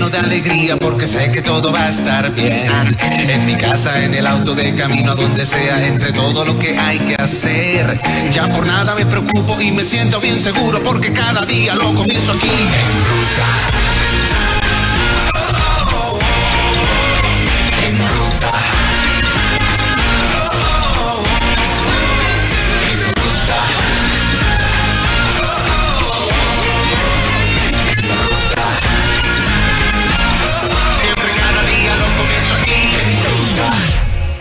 lleno de alegría porque sé que todo va a estar bien. En mi casa, en el auto, de camino a donde sea, entre todo lo que hay que hacer. Ya por nada me preocupo y me siento bien seguro porque cada día lo comienzo aquí en Ruta. En Ruta.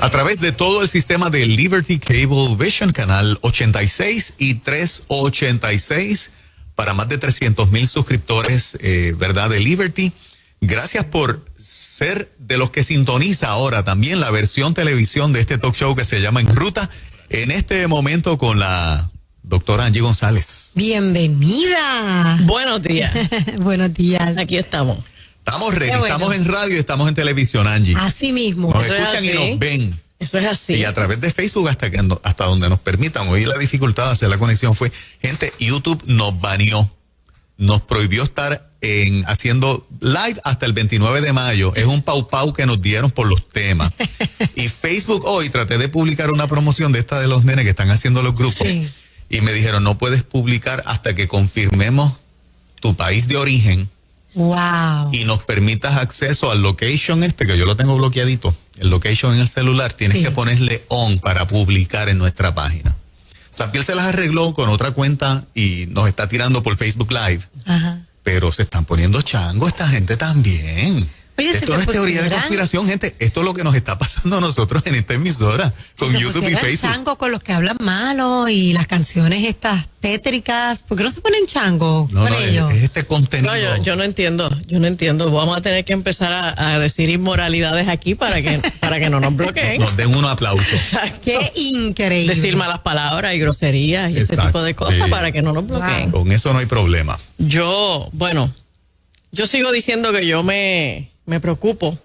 A través de todo el sistema de Liberty Cable Vision, canal 86 y 386, para más de 300,000 suscriptores, ¿verdad? De Liberty. Gracias por ser de los que sintoniza ahora también la versión televisión de este talk show que se llama En Ruta, en este momento con la doctora Angie González. Bienvenida. Buenos días. Buenos días. Aquí estamos. Estamos ready, estamos en radio y estamos en televisión, Angie. Así mismo. Nos Eso escuchan es y así. nos ven. Eso es así. Y a través de Facebook hasta donde nos permitan. Hoy la dificultad de hacer la conexión fue, gente, YouTube nos baneó. Nos prohibió estar haciendo live hasta el 29 de mayo. Es un pau que nos dieron por los temas. Y Facebook hoy traté de publicar una promoción de esta de los nenes que están haciendo los grupos. Sí. Y me dijeron, no puedes publicar hasta que confirmemos tu país de origen. Wow. Y nos permitas acceso al location que yo lo tengo bloqueadito, el location en el celular, tienes que ponerle on para publicar en nuestra página. Sapiel se las arregló con otra cuenta y nos está tirando por Facebook Live. Ajá. Pero se están poniendo chango esta gente también. Oye, esto no es teoría de conspiración, gente. Esto es lo que nos está pasando a nosotros en esta emisora, con YouTube y Facebook. Chango con los que hablan malo y las canciones estas tétricas. ¿Por qué no se ponen chango con ellos? Es este contenido. No, yo no entiendo. Vamos a tener que empezar a decir inmoralidades aquí para que no nos bloqueen. Nos den unos aplausos. Exacto. Qué increíble. Decir malas palabras y groserías y ese tipo de cosas para que no nos bloqueen. Con eso no hay problema. Yo sigo diciendo que yo me preocupo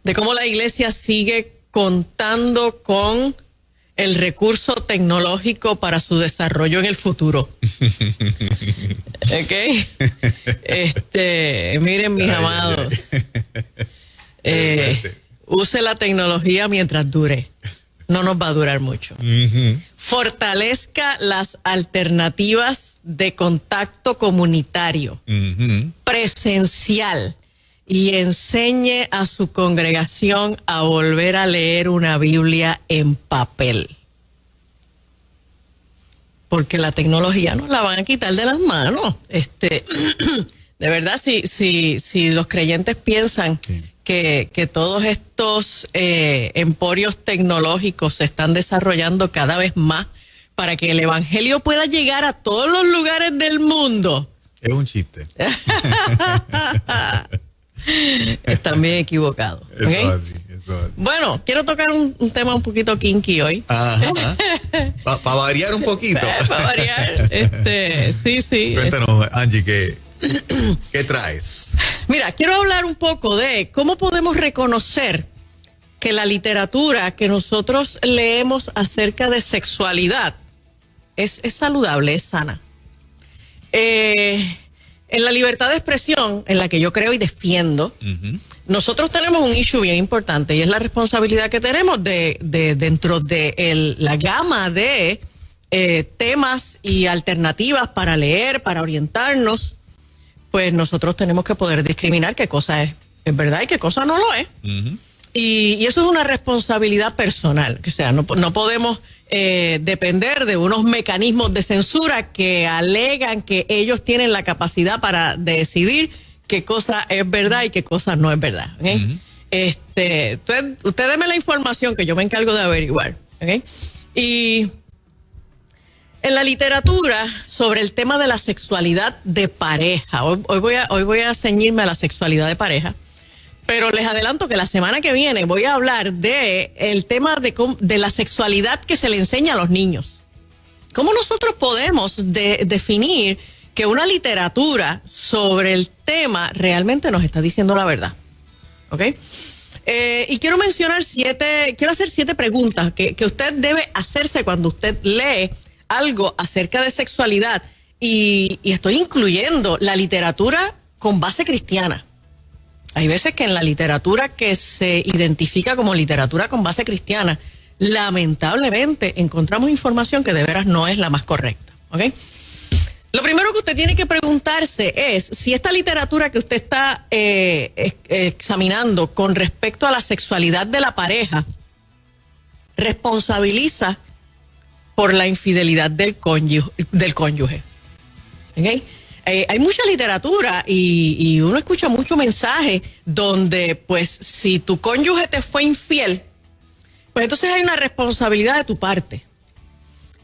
de cómo la iglesia sigue contando con el recurso tecnológico para su desarrollo en el futuro. ¿Ok? Miren, mis amados, use la tecnología mientras dure. No nos va a durar mucho. Fortalezca las alternativas de contacto comunitario, presencial, y enseñe a su congregación a volver a leer una Biblia en papel. Porque la tecnología nos la van a quitar de las manos. De verdad, si los creyentes piensan que todos estos emporios tecnológicos se están desarrollando cada vez más para que el evangelio pueda llegar a todos los lugares del mundo. Es un chiste. Están bien equivocados. ¿Okay? Eso así. Bueno, quiero tocar un tema un poquito kinky hoy. Ajá. Para variar un poquito. Para variar. Sí. Cuéntanos, Angie, ¿qué traes? Mira, quiero hablar un poco de cómo podemos reconocer que la literatura que nosotros leemos acerca de sexualidad es saludable, es sana. En la libertad de expresión, en la que yo creo y defiendo, nosotros tenemos un issue bien importante y es la responsabilidad que tenemos de dentro de la gama de temas y alternativas para leer, para orientarnos, pues nosotros tenemos que poder discriminar qué cosa es verdad y qué cosa no lo es. Y eso es una responsabilidad personal, o sea, no podemos depender de unos mecanismos de censura que alegan que ellos tienen la capacidad para decidir qué cosa es verdad y qué cosa no es verdad. ¿Okay? Usted deme la información que yo me encargo de averiguar. ¿Okay? Y en la literatura sobre el tema de la sexualidad de pareja, hoy voy a ceñirme a la sexualidad de pareja. Pero les adelanto que la semana que viene voy a hablar de el tema de la sexualidad que se le enseña a los niños. ¿Cómo nosotros podemos definir que una literatura sobre el tema realmente nos está diciendo la verdad? ¿Ok? Y quiero hacer 7 preguntas que usted debe hacerse cuando usted lee algo acerca de sexualidad. Y estoy incluyendo la literatura con base cristiana. Hay veces que en la literatura que se identifica como literatura con base cristiana, lamentablemente encontramos información que de veras no es la más correcta, ¿ok? Lo primero que usted tiene que preguntarse es si esta literatura que usted está examinando con respecto a la sexualidad de la pareja responsabiliza por la infidelidad del cónyuge. ¿Okay? Hay mucha literatura y uno escucha mucho mensaje donde, pues, si tu cónyuge te fue infiel, pues entonces hay una responsabilidad de tu parte.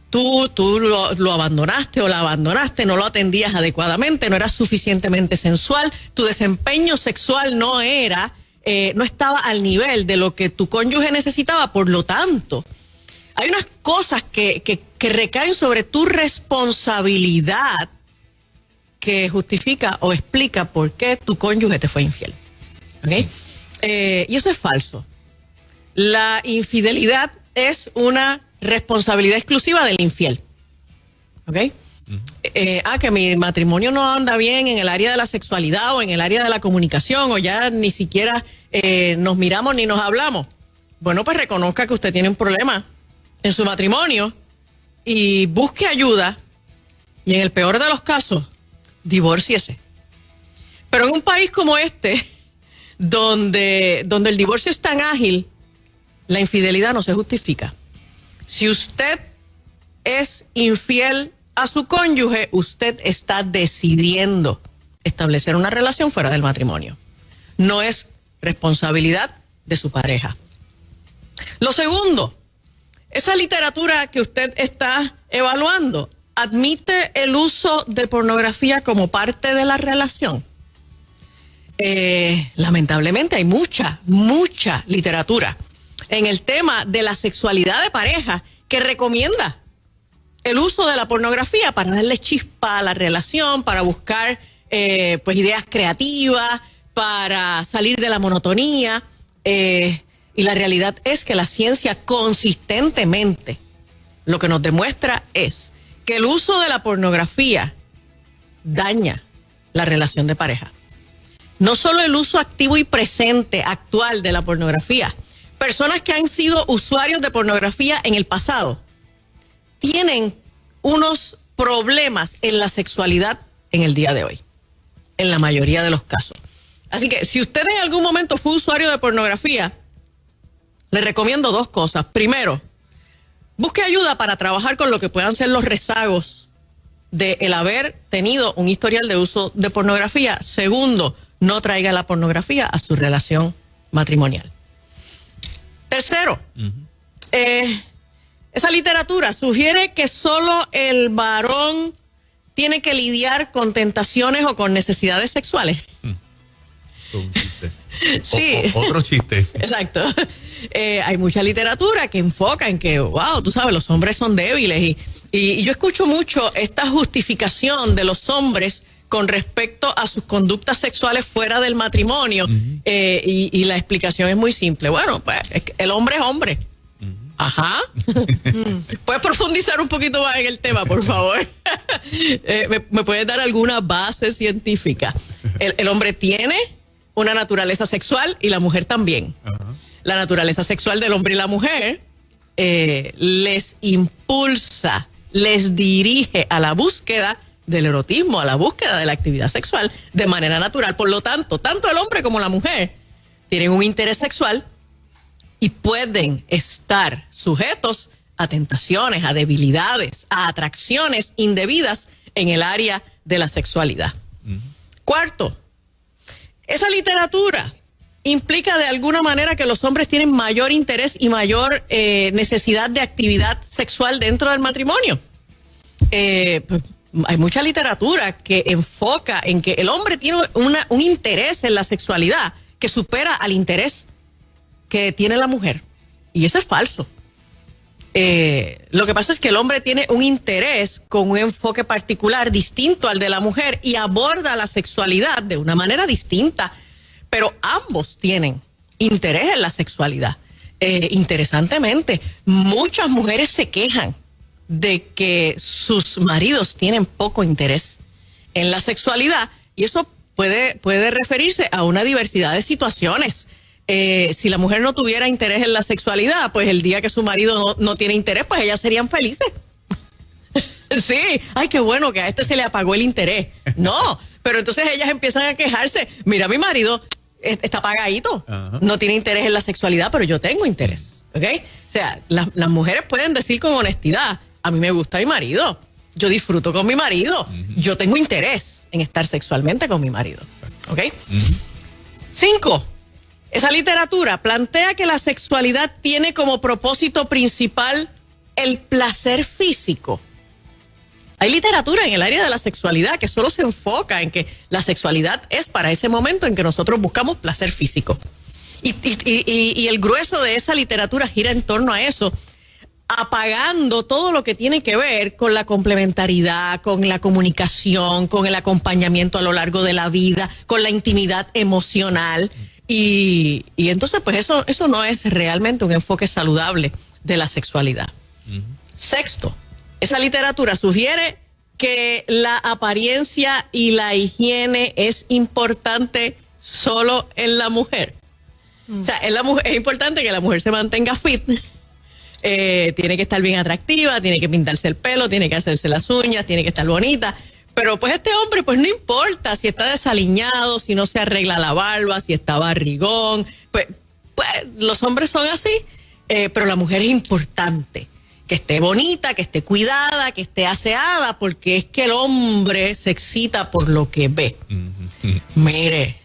Tú lo abandonaste o la abandonaste, no lo atendías adecuadamente, no eras suficientemente sensual, tu desempeño sexual no estaba al nivel de lo que tu cónyuge necesitaba, por lo tanto, hay unas cosas que recaen sobre tu responsabilidad que justifica o explica por qué tu cónyuge te fue infiel. ¿Okay? Y eso es falso. La infidelidad es una responsabilidad exclusiva del infiel. ¿Ok? Que mi matrimonio no anda bien en el área de la sexualidad o en el área de la comunicación, o ya ni siquiera nos miramos ni nos hablamos. Bueno, pues reconozca que usted tiene un problema en su matrimonio y busque ayuda, y en el peor de los casos, divórciese. Pero en un país como este, donde el divorcio es tan ágil, la infidelidad no se justifica. Si usted es infiel a su cónyuge, usted está decidiendo establecer una relación fuera del matrimonio. No es responsabilidad de su pareja. Lo segundo, esa literatura que usted está evaluando admite el uso de pornografía como parte de la relación. Lamentablemente hay mucha literatura en el tema de la sexualidad de pareja que recomienda el uso de la pornografía para darle chispa a la relación, para buscar pues ideas creativas, para salir de la monotonía. Y la realidad es que la ciencia consistentemente lo que nos demuestra es que el uso de la pornografía daña la relación de pareja. No solo el uso activo y presente actual de la pornografía. Personas que han sido usuarios de pornografía en el pasado tienen unos problemas en la sexualidad en el día de hoy, en la mayoría de los casos. Así que si usted en algún momento fue usuario de pornografía, le recomiendo dos cosas. Primero, busque ayuda para trabajar con lo que puedan ser los rezagos de el haber tenido un historial de uso de pornografía. Segundo, no traiga la pornografía a su relación matrimonial. Tercero, esa literatura sugiere que solo el varón tiene que lidiar con tentaciones o con necesidades sexuales. Un chiste. Sí. Otro chiste. Exacto. Hay mucha literatura que enfoca en que, wow, tú sabes, los hombres son débiles. Y yo escucho mucho esta justificación de los hombres con respecto a sus conductas sexuales fuera del matrimonio. Y la explicación es muy simple. Bueno, pues el hombre es hombre. Ajá. ¿Puedes profundizar un poquito más en el tema, por favor? ¿Me puedes dar alguna base científica? El hombre tiene una naturaleza sexual y la mujer también. La naturaleza sexual del hombre y la mujer les impulsa, les dirige a la búsqueda del erotismo, a la búsqueda de la actividad sexual de manera natural. Por lo tanto, tanto el hombre como la mujer tienen un interés sexual y pueden estar sujetos a tentaciones, a debilidades, a atracciones indebidas en el área de la sexualidad. Cuarto, esa literatura implica de alguna manera que los hombres tienen mayor interés y mayor necesidad de actividad sexual dentro del matrimonio. Pues, hay mucha literatura que enfoca en que el hombre tiene un interés en la sexualidad que supera al interés que tiene la mujer. Y eso es falso. Lo que pasa es que el hombre tiene un interés con un enfoque particular distinto al de la mujer y aborda la sexualidad de una manera distinta, pero ambos tienen interés en la sexualidad. Interesantemente, muchas mujeres se quejan de que sus maridos tienen poco interés en la sexualidad, y eso puede referirse a una diversidad de situaciones. Si la mujer no tuviera interés en la sexualidad, pues el día que su marido no tiene interés, pues ellas serían felices. Sí, ay, qué bueno que a este se le apagó el interés. No, pero entonces ellas empiezan a quejarse. Mira, mi marido está apagadito, no tiene interés en la sexualidad, pero yo tengo interés, ¿ok? O sea, las mujeres pueden decir con honestidad, a mí me gusta mi marido, yo disfruto con mi marido, yo tengo interés en estar sexualmente con mi marido, ¿ok? 5. Esa literatura plantea que la sexualidad tiene como propósito principal el placer físico. Hay literatura en el área de la sexualidad que solo se enfoca en que la sexualidad es para ese momento en que nosotros buscamos placer físico. Y el grueso de esa literatura gira en torno a eso, apagando todo lo que tiene que ver con la complementariedad, con la comunicación, con el acompañamiento a lo largo de la vida, con la intimidad emocional. Y entonces, pues eso no es realmente un enfoque saludable de la sexualidad. 6. Esa literatura sugiere que la apariencia y la higiene es importante solo en la mujer. O sea, es importante que la mujer se mantenga fit. Tiene que estar bien atractiva, tiene que pintarse el pelo, tiene que hacerse las uñas, tiene que estar bonita. Pero pues este hombre, pues no importa si está desaliñado, si no se arregla la barba, si está barrigón. Pues los hombres son así, pero la mujer es importante. Que esté bonita, que esté cuidada, que esté aseada, porque es que el hombre se excita por lo que ve. Mire,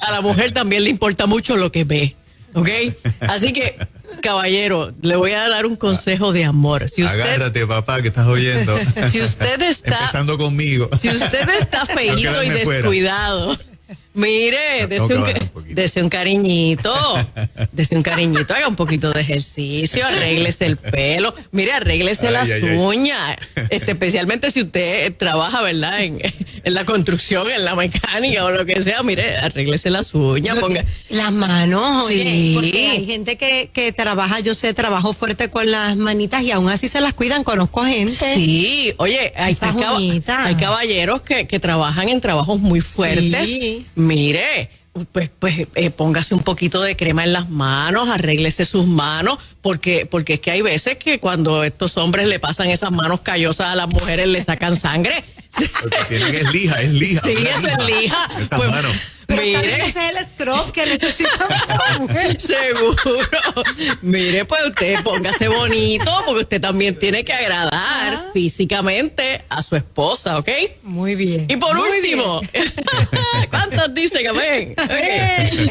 a la mujer también le importa mucho lo que ve, ¿ok? Así que, caballero, le voy a dar un consejo de amor. Si usted, agárrate, papá, que estás oyendo. Si usted está... Empezando conmigo. Si usted está feíto y descuidado... Mire, dese un cariñito, haga un poquito de ejercicio, arréglese el pelo, mire, arréglese las uñas, especialmente si usted trabaja, ¿verdad? En la construcción, en la mecánica o lo que sea, mire, arréglese las uñas, ponga las manos, sí. Oye, porque hay gente que trabaja, yo sé, trabajo fuerte con las manitas y aún así se las cuidan, conozco gente. Sí, oye, hay caballeros que trabajan en trabajos muy fuertes. Sí. Mire, pues póngase un poquito de crema en las manos, arréglese sus manos, porque es que hay veces que cuando estos hombres le pasan esas manos callosas a las mujeres le sacan sangre. Lo que tienen es lija. Sí, eso es lija. Esas manos. Pero mire, ese es el scrub que necesitamos la mujer. Seguro. Mire, pues usted póngase bonito, porque usted también tiene que agradar físicamente a su esposa, ¿ok? Muy bien. Y por último, ¿cuántos dicen amén? Okay.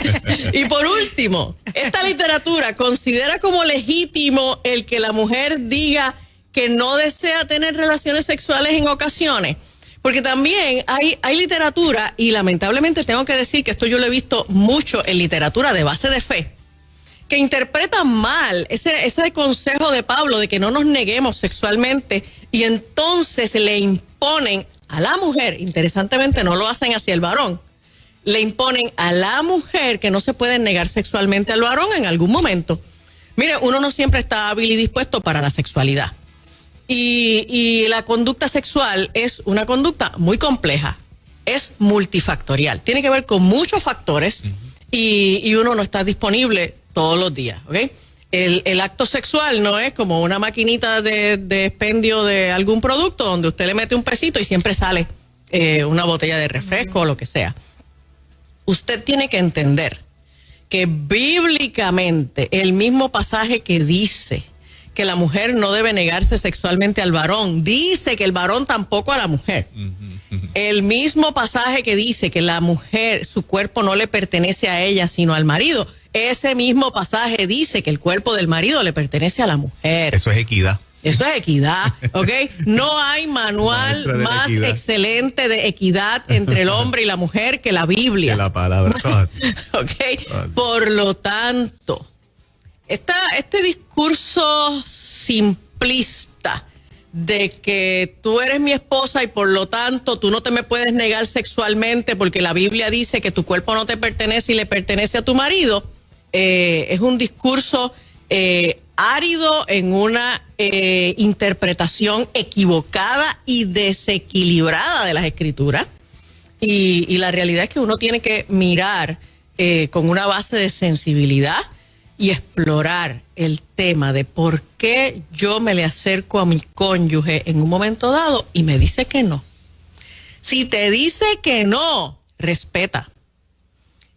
Y por último, esta literatura considera como legítimo el que la mujer diga que no desea tener relaciones sexuales en ocasiones. Porque también hay literatura, y lamentablemente tengo que decir que esto yo lo he visto mucho en literatura de base de fe, que interpretan mal ese consejo de Pablo de que no nos neguemos sexualmente, y entonces le imponen a la mujer, interesantemente no lo hacen hacia el varón, le imponen a la mujer que no se puede negar sexualmente al varón en algún momento. Mire, uno no siempre está hábil y dispuesto para la sexualidad. Y la conducta sexual es una conducta muy compleja, es multifactorial, tiene que ver con muchos factores y uno no está disponible todos los días, ¿ok? El acto sexual no es como una maquinita de expendio de algún producto donde usted le mete un pesito y siempre sale una botella de refresco o lo que sea. Usted tiene que entender que bíblicamente el mismo pasaje que dice que la mujer no debe negarse sexualmente al varón, dice que el varón tampoco a la mujer. El mismo pasaje que dice que la mujer, su cuerpo no le pertenece a ella, sino al marido, ese mismo pasaje dice que el cuerpo del marido le pertenece a la mujer. Eso es equidad. Eso es equidad, ¿ok? No hay manual más excelente de equidad entre el hombre y la mujer que la Biblia. Que la palabra, eso es así. ¿Ok? Por lo tanto, este discurso simplista de que tú eres mi esposa y por lo tanto tú no te me puedes negar sexualmente porque la Biblia dice que tu cuerpo no te pertenece y le pertenece a tu marido, es un discurso árido en una interpretación equivocada y desequilibrada de las Escrituras. Y la realidad es que uno tiene que mirar con una base de sensibilidad y explorar el tema de por qué yo me le acerco a mi cónyuge en un momento dado y me dice que no. Si te dice que no, respeta.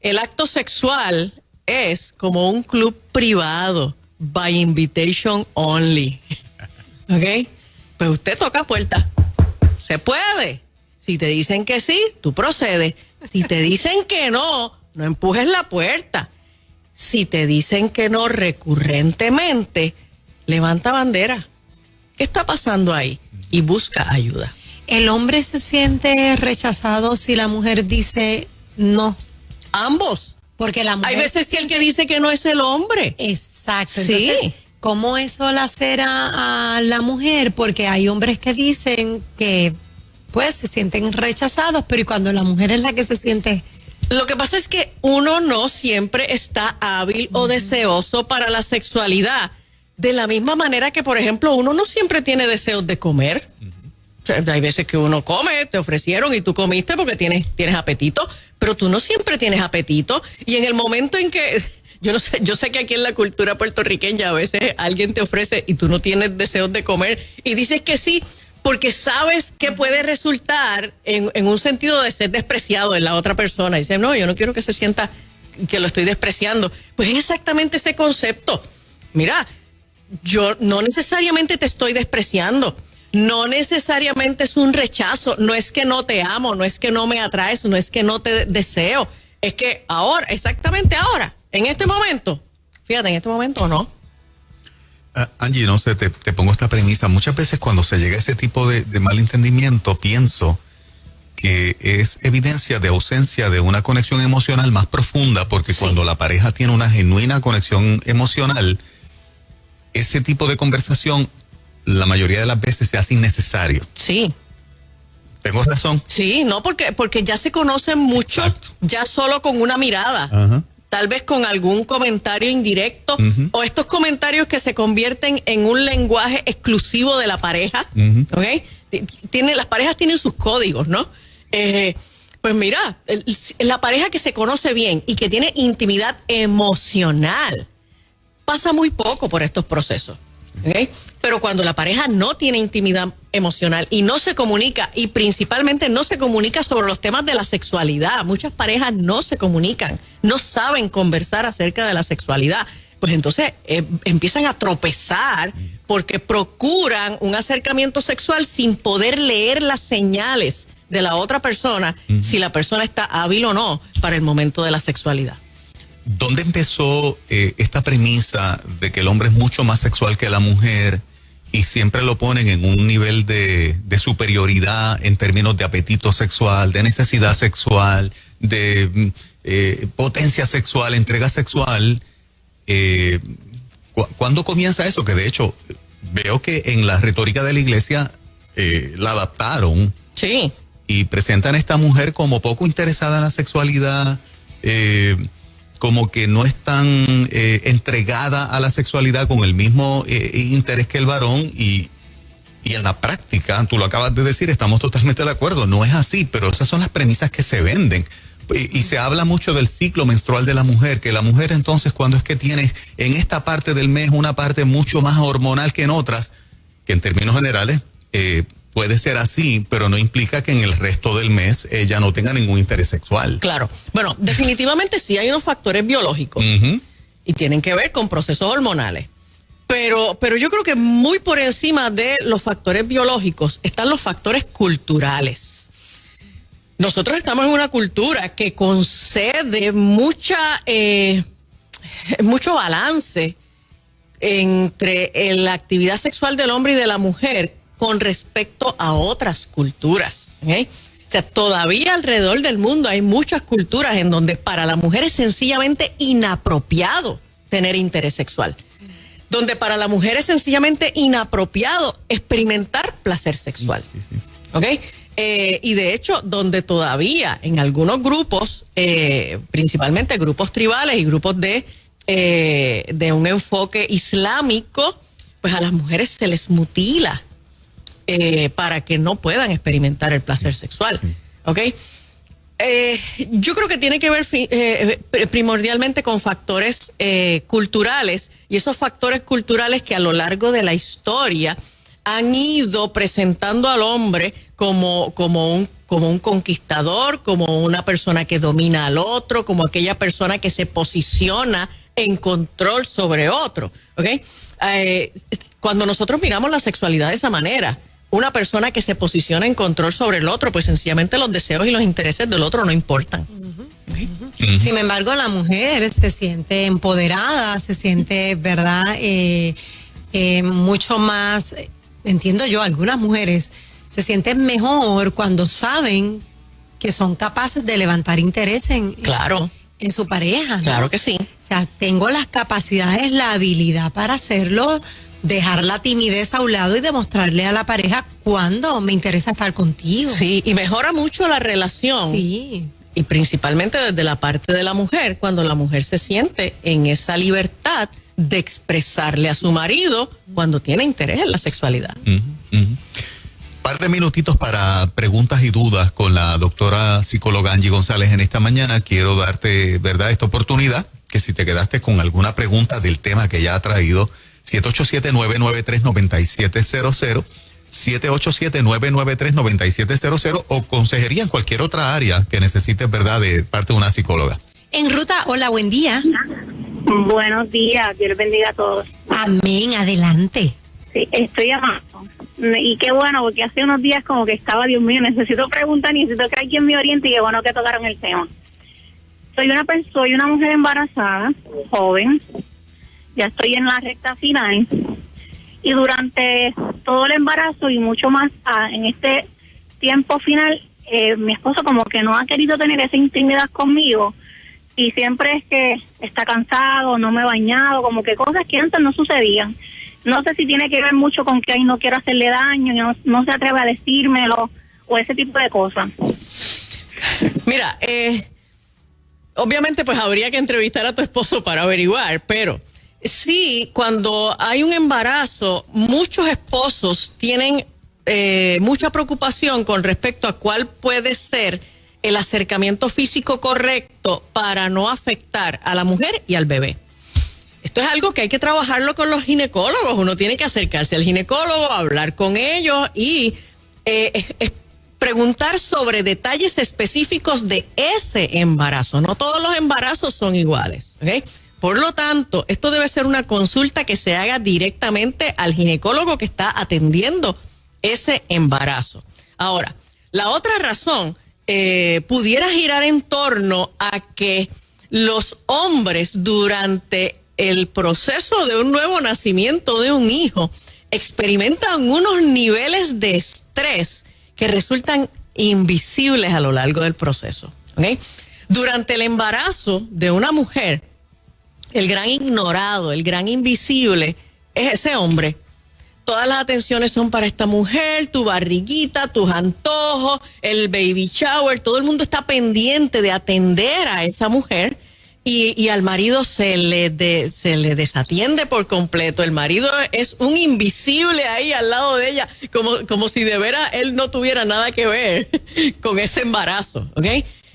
El acto sexual es como un club privado, by invitation only. ¿Ok? Pues usted toca puerta. Se puede. Si te dicen que sí, tú procedes. Si te dicen que no, no empujes la puerta. Si te dicen que no recurrentemente, levanta bandera. ¿Qué está pasando ahí? Y busca ayuda. ¿El hombre se siente rechazado si la mujer dice no? Ambos. Porque la mujer... Hay veces que el que dice que no es el hombre. Exacto. Sí. Entonces, ¿cómo eso la cera a la mujer? Porque hay hombres que dicen que pues se sienten rechazados, pero ¿y cuando la mujer es la que se siente? Lo que pasa es que uno no siempre está hábil o deseoso para la sexualidad. De la misma manera que, por ejemplo, uno no siempre tiene deseos de comer. O sea, hay veces que uno come, te ofrecieron y tú comiste porque tienes apetito, pero tú no siempre tienes apetito. Y en el momento en que, yo sé que aquí en la cultura puertorriqueña a veces alguien te ofrece y tú no tienes deseos de comer y dices que sí, porque sabes que puede resultar en un sentido de ser despreciado en la otra persona. Dice, no, yo no quiero que se sienta que lo estoy despreciando. Pues es exactamente ese concepto. Mira, yo no necesariamente te estoy despreciando. No necesariamente es un rechazo. No es que no te amo, no es que no me atraes, no es que no te deseo. Es que ahora, exactamente ahora, en este momento, fíjate, en este momento no. Angie, no sé, te pongo esta premisa. Muchas veces cuando se llega a ese tipo de malentendimiento, pienso que es evidencia de ausencia de una conexión emocional más profunda, porque sí, cuando la pareja tiene una genuina conexión emocional, ese tipo de conversación la mayoría de las veces se hace innecesario. Sí. ¿Tengo razón? Sí, no, porque ya se conocen mucho. Exacto. Ya solo con una mirada. Ajá. Tal vez con algún comentario indirecto, o estos comentarios que se convierten en un lenguaje exclusivo de la pareja, ¿ok? Las parejas tienen sus códigos, ¿no? Pues mira, la pareja que se conoce bien y que tiene intimidad emocional pasa muy poco por estos procesos, ¿ok? Pero cuando la pareja no tiene intimidad emocional y no se comunica, y principalmente no se comunica sobre los temas de la sexualidad, muchas parejas no se comunican, no saben conversar acerca de la sexualidad, pues entonces empiezan a tropezar porque procuran un acercamiento sexual sin poder leer las señales de la otra persona, si la persona está hábil o no para el momento de la sexualidad. ¿Dónde empezó esta premisa de que el hombre es mucho más sexual que la mujer y siempre lo ponen en un nivel de superioridad en términos de apetito sexual, de necesidad sexual, de potencia sexual, entrega sexual? ¿Cuándo comienza eso? Que de hecho veo que en la retórica de la iglesia la adaptaron. Sí. Y presentan a esta mujer como poco interesada en la sexualidad, como que no es tan entregada a la sexualidad con el mismo interés que el varón, y en la práctica, tú lo acabas de decir, estamos totalmente de acuerdo, no es así, pero esas son las premisas que se venden. Y se habla mucho del ciclo menstrual de la mujer, que la mujer entonces cuando es que tiene en esta parte del mes una parte mucho más hormonal que en otras, que en términos generales puede ser así, pero no implica que en el resto del mes ella no tenga ningún interés sexual. Claro. Bueno, definitivamente sí hay unos factores biológicos y tienen que ver con procesos hormonales. Pero yo creo que muy por encima de los factores biológicos están los factores culturales. Nosotros estamos en una cultura que concede mucho balance entre la actividad sexual del hombre y de la mujer con respecto a otras culturas, ¿okay? O sea, todavía alrededor del mundo hay muchas culturas en donde para la mujer es sencillamente inapropiado tener interés sexual, donde para la mujer es sencillamente inapropiado experimentar placer sexual, ¿ok? Y de hecho, donde todavía en algunos grupos, principalmente grupos tribales y grupos de un enfoque islámico, pues a las mujeres se les mutila para que no puedan experimentar el placer sexual, ¿ok? Yo creo que tiene que ver primordialmente con factores culturales, y esos factores culturales que a lo largo de la historia han ido presentando al hombre como un conquistador, como una persona que domina al otro, como aquella persona que se posiciona en control sobre otro, ¿ok? Cuando nosotros miramos la sexualidad de esa manera, una persona que se posiciona en control sobre el otro, pues sencillamente los deseos y los intereses del otro no importan. Sin embargo, la mujer se siente empoderada, se siente, ¿verdad? Mucho más, entiendo yo, algunas mujeres se sienten mejor cuando saben que son capaces de levantar interés en su pareja, ¿no? Claro que sí. O sea, tengo las capacidades, la habilidad para hacerlo, dejar la timidez a un lado y demostrarle a la pareja cuándo me interesa estar contigo. Sí, y mejora mucho la relación. Sí. Y principalmente desde la parte de la mujer, cuando la mujer se siente en esa libertad de expresarle a su marido cuando tiene interés en la sexualidad. Par de minutitos para preguntas y dudas con la doctora psicóloga Angie González en esta mañana. Quiero darte, ¿verdad?, esta oportunidad, que si te quedaste con alguna pregunta del tema que ya ha traído, 787-993-9700, 787-993-9700, o consejería en cualquier otra área que necesites, ¿verdad?, de parte de una psicóloga. En ruta, hola, buen día. Buenos días, Dios les bendiga a todos. Amén, adelante. Sí, estoy llamando. Y qué bueno, porque hace unos días como que estaba, Dios mío, necesito preguntar, necesito que alguien me oriente, y qué bueno que tocaron el tema. Soy una mujer embarazada, joven, ya estoy en la recta final, y durante todo el embarazo y mucho más en este tiempo final, mi esposo como que no ha querido tener esa intimidad conmigo, y siempre es que está cansado, no me he bañado, como que cosas que antes no sucedían. No sé si tiene que ver mucho con que no quiero hacerle daño, y no se atreve a decírmelo, o ese tipo de cosas. Mira, obviamente pues habría que entrevistar a tu esposo para averiguar, pero sí, cuando hay un embarazo, muchos esposos tienen mucha preocupación con respecto a cuál puede ser el acercamiento físico correcto para no afectar a la mujer y al bebé. Esto es algo que hay que trabajarlo con los ginecólogos. Uno tiene que acercarse al ginecólogo, hablar con ellos y preguntar sobre detalles específicos de ese embarazo. No todos los embarazos son iguales, ¿ok? Por lo tanto, esto debe ser una consulta que se haga directamente al ginecólogo que está atendiendo ese embarazo. Ahora, la otra razón pudiera girar en torno a que los hombres durante el proceso de un nuevo nacimiento de un hijo experimentan unos niveles de estrés que resultan invisibles a lo largo del proceso, ¿ok? Durante el embarazo de una mujer, el gran ignorado, el gran invisible es ese hombre. Todas las atenciones son para esta mujer, tu barriguita, tus antojos, el baby shower, todo el mundo está pendiente de atender a esa mujer. Y al marido se le desatiende por completo. El marido es un invisible ahí al lado de ella, como si de veras él no tuviera nada que ver con ese embarazo, ¿ok?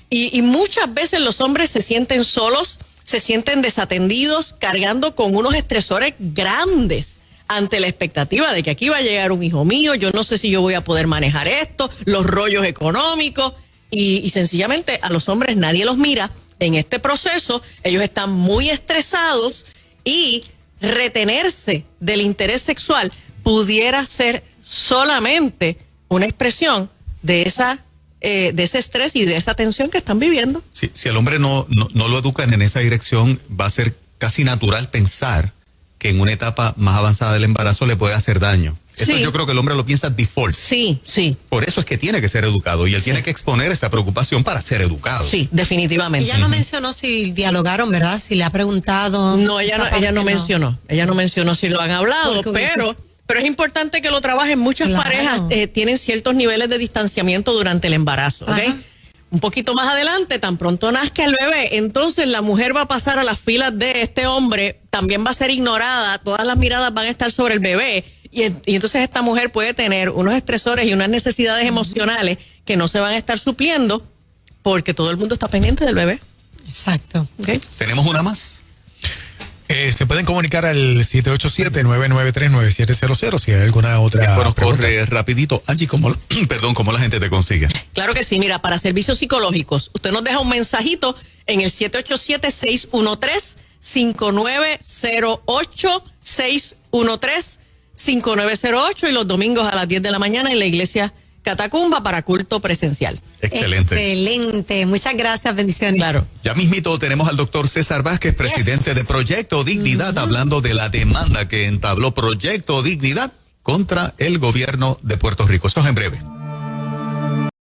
Y muchas veces los hombres se sienten solos, se sienten desatendidos, cargando con unos estresores grandes ante la expectativa de que aquí va a llegar un hijo mío, yo no sé si yo voy a poder manejar esto, los rollos económicos, y sencillamente a los hombres nadie los mira. En este proceso, ellos están muy estresados, y retenerse del interés sexual pudiera ser solamente una expresión de ese estrés y de esa tensión que están viviendo. Si al hombre no lo educan en esa dirección, va a ser casi natural pensar que en una etapa más avanzada del embarazo le puede hacer daño. Eso yo creo que el hombre lo piensa default. Sí. Por eso es que tiene que ser educado, y él tiene que exponer esa preocupación para ser educado. Sí, definitivamente. Ella no mencionó si dialogaron, ¿verdad? Si le ha preguntado. No, ella no mencionó. Ella no mencionó si lo han hablado, pero es importante que lo trabajen. Muchas parejas tienen ciertos niveles de distanciamiento durante el embarazo, ¿ok? Un poquito más adelante, tan pronto nazca el bebé, entonces la mujer va a pasar a las filas de este hombre, también va a ser ignorada, todas las miradas van a estar sobre el bebé, y entonces esta mujer puede tener unos estresores y unas necesidades emocionales que no se van a estar supliendo porque todo el mundo está pendiente del bebé. Exacto. ¿Okay? ¿Tenemos una más? Se pueden comunicar al 787-993-9700 si hay alguna otra Bueno, pregunta. corre rapidito. Angie, ¿cómo la gente te consigue? Claro que sí, mira, para servicios psicológicos, usted nos deja un mensajito en el 787-613-5908, 613-5908 y los domingos a las 10 de la mañana en la iglesia Catacumba para culto presencial. Excelente. Excelente. Muchas gracias, bendiciones. Claro. Ya mismito tenemos al doctor César Vázquez, presidente de Proyecto Dignidad, hablando de la demanda que entabló Proyecto Dignidad contra el gobierno de Puerto Rico. Esto es en breve.